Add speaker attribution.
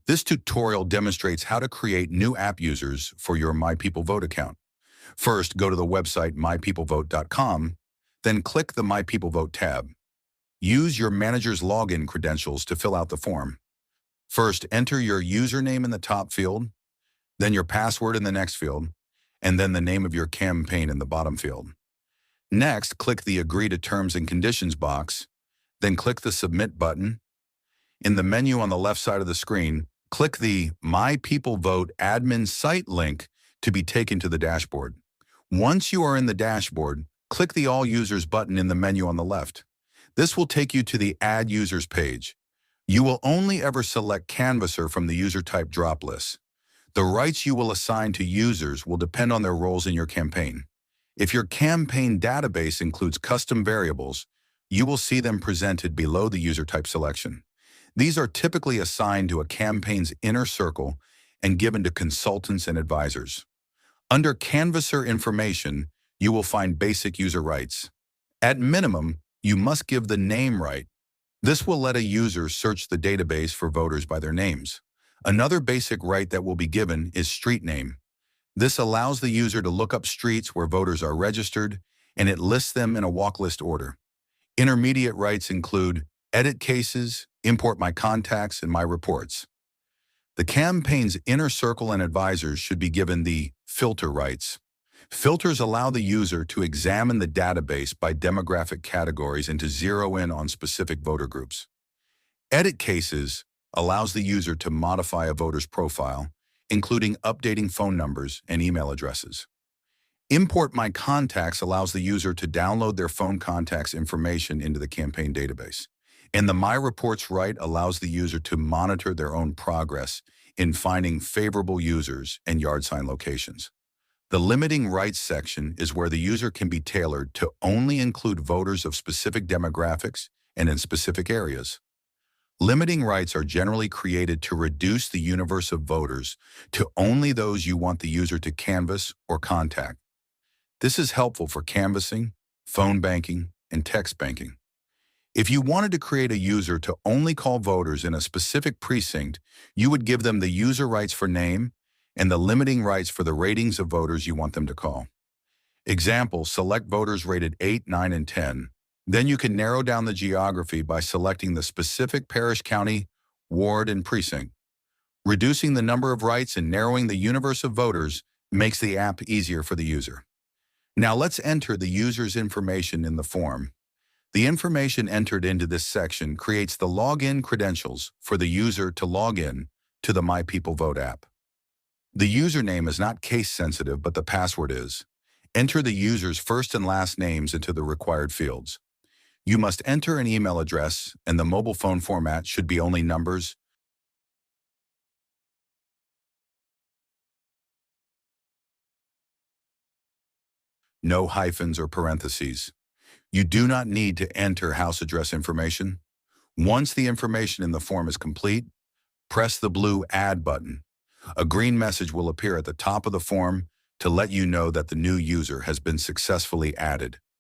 Speaker 1: This tutorial demonstrates how to create new app users for your MyPeopleVote account. First, go to the website mypeoplevote.com, then click the MyPeopleVote tab. Use your manager's login credentials to fill out the form. First, enter your username in the top field, then your password in the next field, and then the name of your campaign in the bottom field. Next, click the Agree to Terms and Conditions box, then click the Submit button. In the menu on the left side of the screen, click the MyPeopleVote admin site link to be taken to the dashboard. Once you are in the dashboard, click the All Users button in the menu on the left. This will take you to the Add Users page. You will only ever select Canvasser from the user type drop list. The rights you will assign to users will depend on their roles in your campaign. If your campaign database includes custom variables, you will see them presented below the user type selection. These are typically assigned to a campaign's inner circle and given to consultants and advisors. Under Canvasser information, you will find basic user rights. At minimum, you must give the name right. This will let a user search the database for voters by their names. Another basic right that will be given is street name. This allows the user to look up streets where voters are registered, and it lists them in a walk list order. Intermediate rights include edit cases, import my contacts, and my reports. The campaign's inner circle and advisors should be given the filter rights. Filters allow the user to examine the database by demographic categories and to zero in on specific voter groups. Edit cases allows the user to modify a voter's profile, including updating phone numbers and email addresses. Import My Contacts allows the user to download their phone contacts information into the campaign database. And the My Reports right allows the user to monitor their own progress in finding favorable users and yard sign locations. The Limiting Rights section is where the user can be tailored to only include voters of specific demographics and in specific areas. Limiting rights are generally created to reduce the universe of voters to only those you want the user to canvass or contact. This is helpful for canvassing, phone banking, and text banking. If you wanted to create a user to only call voters in a specific precinct, you would give them the user rights for name and the limiting rights for the ratings of voters you want them to call. Example, select voters rated 8, 9, and 10. Then you can narrow down the geography by selecting the specific parish, county, ward, and precinct. Reducing the number of rights and narrowing the universe of voters makes the app easier for the user. Now let's enter the user's information in the form. The information entered into this section creates the login credentials for the user to log in to the MyPeopleVote app. The username is not case-sensitive, but the password is. Enter the user's first and last names into the required fields. You must enter an email address, and the mobile phone format should be only numbers. No hyphens or parentheses. You do not need to enter house address information. Once the information in the form is complete, press the blue Add button. A green message will appear at the top of the form to let you know that the new user has been successfully added.